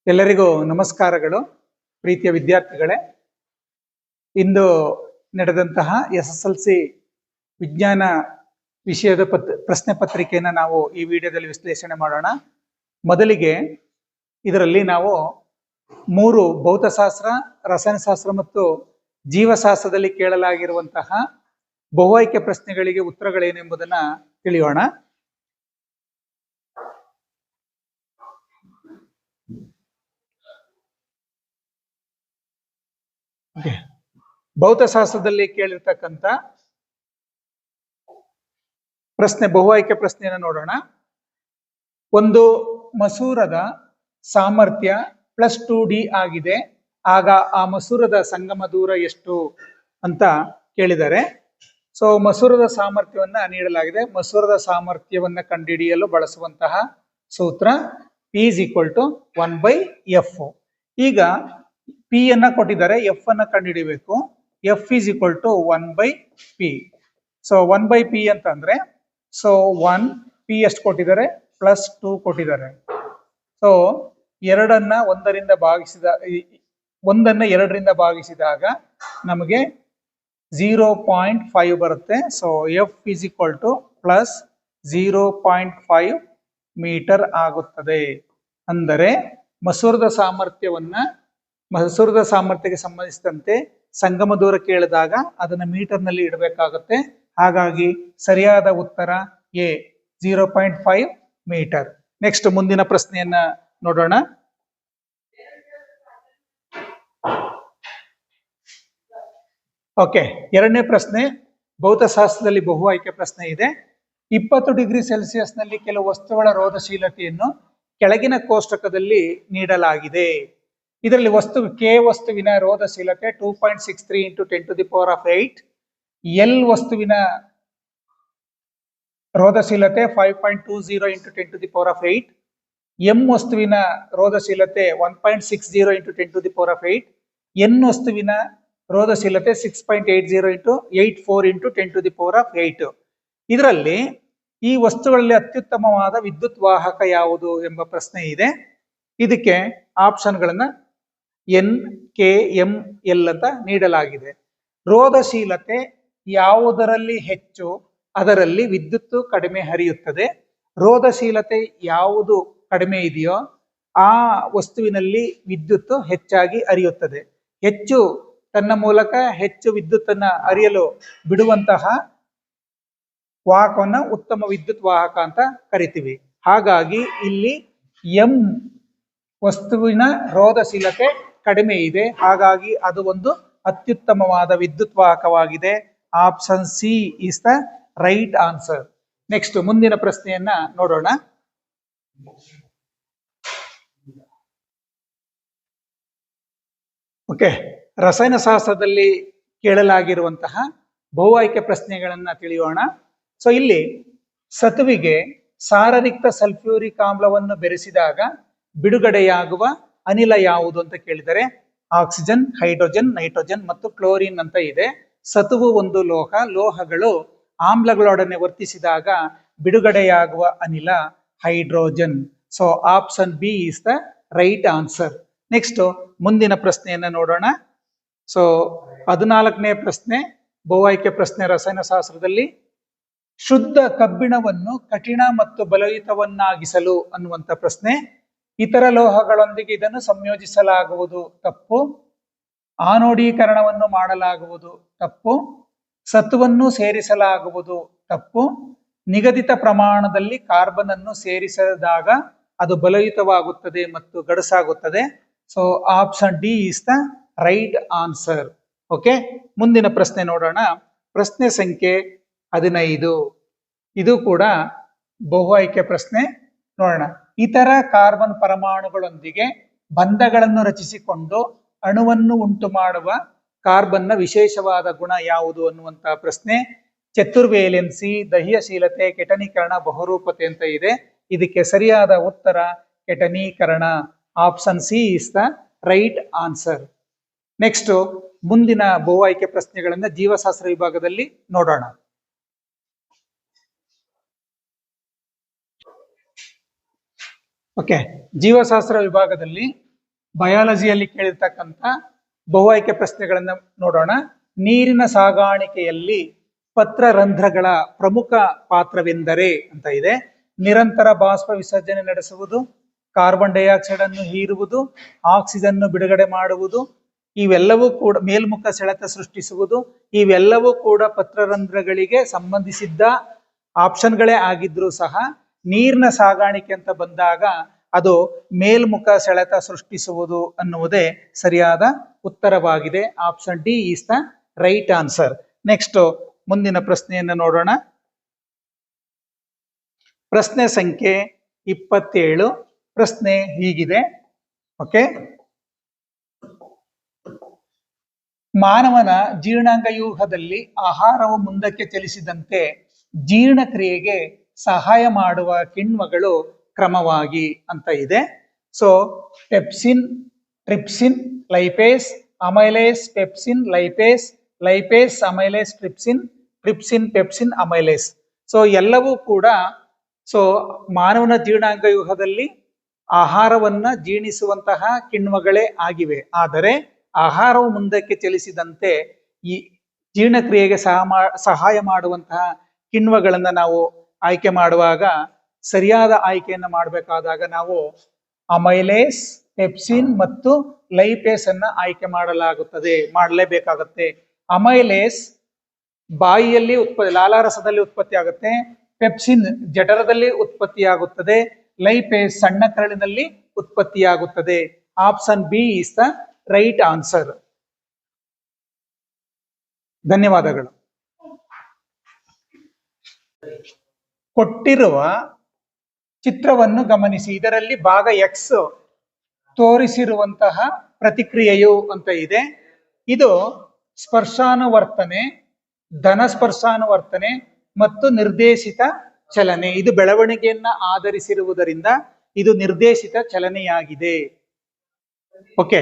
ಎಲ್ಲರಿಗೂ ನಮಸ್ಕಾರಗಳು. ಪ್ರೀತಿಯ ವಿದ್ಯಾರ್ಥಿಗಳೇ, ಇಂದು ನಡೆದಂತಹ SSLC ವಿಜ್ಞಾನ ವಿಷಯದ ಪ್ರಶ್ನೆ ಪತ್ರಿಕೆಯನ್ನು ನಾವು ಈ ವಿಡಿಯೋದಲ್ಲಿ ವಿಶ್ಲೇಷಣೆ ಮಾಡೋಣ. ಮೊದಲಿಗೆ ಇದರಲ್ಲಿ ನಾವು 3 ಭೌತಶಾಸ್ತ್ರ, ರಸಾಯನಶಾಸ್ತ್ರ ಮತ್ತು ಜೀವಶಾಸ್ತ್ರದಲ್ಲಿ ಕೇಳಲಾಗಿರುವಂತಹ ಬಹು ಆಯ್ಕೆ ಪ್ರಶ್ನೆಗಳಿಗೆ ಉತ್ತರಗಳೇನೆಂಬುದನ್ನು ತಿಳಿಯೋಣ. ಭೌತಶಾಸ್ತ್ರದಲ್ಲಿ ಕೇಳಿರ್ತಕ್ಕಂಥ ಪ್ರಶ್ನೆ, ಬಹು ಆಯ್ಕೆ ಪ್ರಶ್ನೆಯನ್ನು ನೋಡೋಣ. ಒಂದು ಮಸೂರದ ಸಾಮರ್ಥ್ಯ +2D ಆಗಿದೆ, ಆಗ ಆ ಮಸೂರದ ಸಂಗಮ ದೂರ ಎಷ್ಟು ಅಂತ ಕೇಳಿದ್ದಾರೆ. ಸೊ ಮಸೂರದ ಸಾಮರ್ಥ್ಯವನ್ನ ನೀಡಲಾಗಿದೆ. ಮಸೂರದ ಸಾಮರ್ಥ್ಯವನ್ನ ಕಂಡುಹಿಡಿಯಲು ಬಳಸುವಂತಹ ಸೂತ್ರ P = 1/F. ಈಗ P ಅನ್ನ ಕೊಟ್ಟಿದ್ದಾರೆ, F ಅನ್ನ ಕಂಡುಹಿಡಿಯಬೇಕು. F = 1/P. ಸೊ 1/P ಅಂತಂದ್ರೆ 1 P ಎಷ್ಟು ಕೊಟ್ಟಿದ್ದಾರೆ, +2 ಕೊಟ್ಟಿದ್ದಾರೆ. ಸೊ 2ಅನ್ನ 1ರಿಂದ ಭಾಗಿಸಿದಾಗ ನಮಗೆ 0.5 ಬರುತ್ತೆ. ಸೊ F = +0.5 ಮೀಟರ್ ಆಗುತ್ತದೆ. ಅಂದರೆ ಮಸೂರದ ಸಾಮರ್ಥ್ಯಕ್ಕೆ ಸಂಬಂಧಿಸಿದಂತೆ ಸಂಗಮ ದೂರ ಕೇಳಿದಾಗ ಅದನ್ನ ಮೀಟರ್ನಲ್ಲಿ ಇಡಬೇಕಾಗುತ್ತೆ. ಹಾಗಾಗಿ ಸರಿಯಾದ ಉತ್ತರ A, 0.5 ಮೀಟರ್. ನೆಕ್ಸ್ಟ್ ಮುಂದಿನ ಪ್ರಶ್ನೆಯನ್ನ ನೋಡೋಣ. ಓಕೆ, ಎರಡನೇ ಪ್ರಶ್ನೆ ಭೌತಶಾಸ್ತ್ರದಲ್ಲಿ ಬಹು ಆಯ್ಕೆ ಪ್ರಶ್ನೆ ಇದೆ. 20 ಡಿಗ್ರಿ ಸೆಲ್ಸಿಯಸ್ನಲ್ಲಿ ಕೆಲವು ವಸ್ತುಗಳ ರೋಧಶೀಲತೆಯನ್ನು ಕೆಳಗಿನ ಕೋಷ್ಟಕದಲ್ಲಿ ನೀಡಲಾಗಿದೆ. ಇದರಲ್ಲಿ K ವಸ್ತುವಿನ ರೋಧಶೀಲತೆ 2.63 × 10⁸. L ವಸ್ತುವಿನ ರೋಧಶೀಲತೆ 5.20 × 10⁸. M ವಸ್ತುವಿನ ರೋಧಶೀಲತೆ 1.60 × 10⁸. N ವಸ್ತುವಿನ ರೋಧಶೀಲತೆ 6.84 × 10⁸. ಇದರಲ್ಲಿ ಈ ವಸ್ತುಗಳಲ್ಲಿ ಅತ್ಯುತ್ತಮವಾದ ವಿದ್ಯುತ್ ವಾಹಕ ಯಾವುದು ಎಂಬ ಪ್ರಶ್ನೆ ಇದೆ. ಇದಕ್ಕೆ ಆಪ್ಷನ್ಗಳನ್ನ N, K, M, L ಅಂತ ನೀಡಲಾಗಿದೆ. ರೋಧಶೀಲತೆ ಯಾವುದರಲ್ಲಿ ಹೆಚ್ಚು ಅದರಲ್ಲಿ ವಿದ್ಯುತ್ ಕಡಿಮೆ ಹರಿಯುತ್ತದೆ. ರೋಧಶೀಲತೆ ಯಾವುದು ಕಡಿಮೆ ಇದೆಯೋ ಆ ವಸ್ತುವಿನಲ್ಲಿ ವಿದ್ಯುತ್ ಹೆಚ್ಚಾಗಿ ಹರಿಯುತ್ತದೆ. ಹೆಚ್ಚು ತನ್ನ ಮೂಲಕ ಹೆಚ್ಚು ವಿದ್ಯುತ್ತನ್ನ ಹರಿಯಲು ಬಿಡುವಂತಹ ವಾಹಕವನ್ನ ಉತ್ತಮ ವಿದ್ಯುತ್ ವಾಹಕ ಅಂತ ಕರಿತೀವಿ. ಹಾಗಾಗಿ ಇಲ್ಲಿ M ವಸ್ತುವಿನ ರೋಧಶೀಲತೆ ಕಡಿಮೆ ಇದೆ, ಹಾಗಾಗಿ ಅದು ಒಂದು ಅತ್ಯುತ್ತಮವಾದ ವಿದ್ಯುತ್ ವಾಹಕವಾಗಿದೆ. Option C is the right answer. Next ಮುಂದಿನ ಪ್ರಶ್ನೆಯನ್ನ ನೋಡೋಣ. ಓಕೆ, ರಸಾಯನಶಾಸ್ತ್ರದಲ್ಲಿ ಕೇಳಲಾಗಿರುವಂತಹ ಬಹು ಆಯ್ಕೆ ಪ್ರಶ್ನೆಗಳನ್ನ ತಿಳಿಯೋಣ. ಸೊ ಇಲ್ಲಿ ಸತುವಿಗೆ ಸಾರರಿಕ್ತ ಸಲ್ಫ್ಯೂರಿಕ್ ಆಮ್ಲವನ್ನು ಬೆರೆಸಿದಾಗ ಬಿಡುಗಡೆಯಾಗುವ ಅನಿಲ ಯಾವುದು ಅಂತ ಕೇಳಿದರೆ ಆಕ್ಸಿಜನ್, ಹೈಡ್ರೋಜನ್, ನೈಟ್ರೋಜನ್ ಮತ್ತು ಕ್ಲೋರಿನ್ ಅಂತ ಇದೆ. ಸತುವು ಒಂದು ಲೋಹ. ಲೋಹಗಳು ಆಮ್ಲಗಳೊಡನೆ ವರ್ತಿಸಿದಾಗ ಬಿಡುಗಡೆಯಾಗುವ ಅನಿಲ hydrogen. So option B is the right answer. Next ಮುಂದಿನ ಪ್ರಶ್ನೆಯನ್ನ ನೋಡೋಣ. ಸೊ 14ನೇ ಪ್ರಶ್ನೆ ಬಹು ಆಯ್ಕೆ ಪ್ರಶ್ನೆ ರಸಾಯನಶಾಸ್ತ್ರದಲ್ಲಿ. ಶುದ್ಧ ಕಬ್ಬಿಣವನ್ನು ಕಠಿಣ ಮತ್ತು ಬಲಯುತವನ್ನಾಗಿಸಲು ಅನ್ನುವಂಥ ಪ್ರಶ್ನೆ. ಇತರ ಲೋಹಗಳೊಂದಿಗೆ ಇದನ್ನು ಸಂಯೋಜಿಸಲಾಗುವುದು, ತಪ್ಪು. ಆನೋಡೀಕರಣವನ್ನು ಮಾಡಲಾಗುವುದು, ತಪ್ಪು. ಸತುವನ್ನು ಸೇರಿಸಲಾಗುವುದು, ತಪ್ಪು. ನಿಗದಿತ ಪ್ರಮಾಣದಲ್ಲಿ ಕಾರ್ಬನ್ ಅನ್ನು ಸೇರಿಸಿದಾಗ ಅದು ಬಲಯುತವಾಗುತ್ತದೆ ಮತ್ತು ಗಡಸಾಗುತ್ತದೆ. So option D is the right answer. Okay, ಮುಂದಿನ ಪ್ರಶ್ನೆ ನೋಡೋಣ. ಪ್ರಶ್ನೆ ಸಂಖ್ಯೆ 15. ಇದು ಕೂಡ ಬಹು ಆಯ್ಕೆ ಪ್ರಶ್ನೆ. ನೋಡೋಣ. ಇತರ ಕಾರ್ಬನ್ ಪರಮಾಣುಗಳೊಂದಿಗೆ ಬಂಧಗಳನ್ನು ರಚಿಸಿಕೊಂಡು ಅಣುವನ್ನು ಉಂಟು ಮಾಡುವ ಕಾರ್ಬನ್ನ ವಿಶೇಷವಾದ ಗುಣ ಯಾವುದು ಅನ್ನುವಂತಹ ಪ್ರಶ್ನೆ. ಚತುರ್ವೇಲೆನ್ಸಿ, ದಹ್ಯಶೀಲತೆ, ಕೆಟನೀಕರಣ, ಬಹುರೂಪತೆ ಅಂತ ಇದೆ. ಇದಕ್ಕೆ ಸರಿಯಾದ ಉತ್ತರ ಕೆಟನೀಕರಣ. Option C is the right answer. Next ಮುಂದಿನ ಬಹು ಆಯ್ಕೆ ಪ್ರಶ್ನೆಗಳನ್ನ ಜೀವಶಾಸ್ತ್ರ ವಿಭಾಗದಲ್ಲಿ ನೋಡೋಣ. ಓಕೆ, ಜೀವಶಾಸ್ತ್ರ ವಿಭಾಗದಲ್ಲಿ ಬಯಾಲಜಿಯಲ್ಲಿ ಕೇಳಿರ್ತಕ್ಕಂಥ ಬಹು ಆಯ್ಕೆ ಪ್ರಶ್ನೆಗಳನ್ನ ನೋಡೋಣ. ನೀರಿನ ಸಾಗಾಣಿಕೆಯಲ್ಲಿ ಪತ್ರರಂಧ್ರಗಳ ಪ್ರಮುಖ ಪಾತ್ರವೆಂದರೆ ಅಂತ ಇದೆ. ನಿರಂತರ ಬಾಷ್ಪ ವಿಸರ್ಜನೆ ನಡೆಸುವುದು, ಕಾರ್ಬನ್ ಡೈಆಕ್ಸೈಡ್ ಅನ್ನು ಹೀರುವುದು, ಆಕ್ಸಿಜನ್ ಬಿಡುಗಡೆ ಮಾಡುವುದು, ಇವೆಲ್ಲವೂ ಕೂಡ ಮೇಲ್ಮುಖ ಸೆಳೆತ ಸೃಷ್ಟಿಸುವುದು, ಇವೆಲ್ಲವೂ ಕೂಡ ಪತ್ರರಂಧ್ರಗಳಿಗೆ ಸಂಬಂಧಿಸಿದ್ದ ಆಪ್ಷನ್ಗಳೇ ಆಗಿದ್ರೂ ಸಹ ನೀರಿನ ಸಾಗಾಣಿಕೆ ಅಂತ ಬಂದಾಗ ಅದು ಮೇಲ್ಮುಖ ಸೆಳೆತ ಸೃಷ್ಟಿಸುವುದು ಅನ್ನುವುದೇ ಸರಿಯಾದ ಉತ್ತರವಾಗಿದೆ. Option D is the right answer. Next ಮುಂದಿನ ಪ್ರಶ್ನೆಯನ್ನು ನೋಡೋಣ. ಪ್ರಶ್ನೆ ಸಂಖ್ಯೆ 27. ಪ್ರಶ್ನೆ ಹೀಗಿದೆ. ಓಕೆ, ಮಾನವನ ಜೀರ್ಣಾಂಗ ವ್ಯೂಹದಲ್ಲಿ ಆಹಾರವು ಮುಂದಕ್ಕೆ ಚಲಿಸಿದಂತೆ ಜೀರ್ಣಕ್ರಿಯೆಗೆ ಸಹಾಯ ಮಾಡುವ ಕಿಣ್ವಗಳು ಕ್ರಮವಾಗಿ ಅಂತ ಇದೆ. So pepsin, trypsin, lipase, amylase, pepsin, lipase, lipase, amylase, trypsin, trypsin, pepsin, amylase. So ಎಲ್ಲವೂ ಕೂಡ ಮಾನವನ ಜೀರ್ಣಾಂಗ ವ್ಯೂಹದಲ್ಲಿ ಆಹಾರವನ್ನ ಜೀರ್ಣಿಸುವಂತಹ ಕಿಣ್ವಗಳೇ ಆಗಿವೆ. ಆದರೆ ಆಹಾರವು ಮುಂದಕ್ಕೆ ಚಲಿಸಿದಂತೆ ಈ ಜೀರ್ಣಕ್ರಿಯೆಗೆ ಸಹಾಯ ಮಾಡುವಂತಹ ಕಿಣ್ವಗಳನ್ನ ನಾವು ಆಯ್ಕೆ ಮಾಡುವಾಗ, ಸರಿಯಾದ ಆಯ್ಕೆಯನ್ನು ಮಾಡಬೇಕಾದಾಗ ನಾವು ಅಮೈಲೇಸ್, ಪೆಪ್ಸಿನ್ ಮತ್ತು ಲೈಪೇಸ್ ಅನ್ನ ಆಯ್ಕೆ ಮಾಡಲೇಬೇಕಾಗುತ್ತೆ. ಅಮೈಲೇಸ್ ಬಾಯಿಯಲ್ಲಿ ಲಾಲಾರಸದಲ್ಲಿ ಉತ್ಪತ್ತಿ ಆಗುತ್ತೆ. ಪೆಪ್ಸಿನ್ ಜಠರದಲ್ಲಿ ಉತ್ಪತ್ತಿಯಾಗುತ್ತದೆ. ಲೈಪೇಸ್ ಸಣ್ಣ ಕರಳಿನಲ್ಲಿ ಉತ್ಪತ್ತಿಯಾಗುತ್ತದೆ. Option B is the right answer. ಧನ್ಯವಾದಗಳು. ಕೊಟ್ಟಿರುವ ಚಿತ್ರವನ್ನು ಗಮನಿಸಿ. ಇದರಲ್ಲಿ ಭಾಗ ಎಕ್ಸ್ ತೋರಿಸಿರುವಂತಹ ಪ್ರತಿಕ್ರಿಯೆಯು ಅಂತ ಇದೆ. ಇದು ಸ್ಪರ್ಶಾನುವರ್ತನೆ, ಧನ ಸ್ಪರ್ಶಾನುವರ್ತನೆ ಮತ್ತು ನಿರ್ದೇಶಿತ ಚಲನೆ. ಇದು ಬೆಳವಣಿಗೆಯನ್ನ ಆಧರಿಸಿರುವುದರಿಂದ ಇದು ನಿರ್ದೇಶಿತ ಚಲನೆಯಾಗಿದೆ. ಓಕೆ.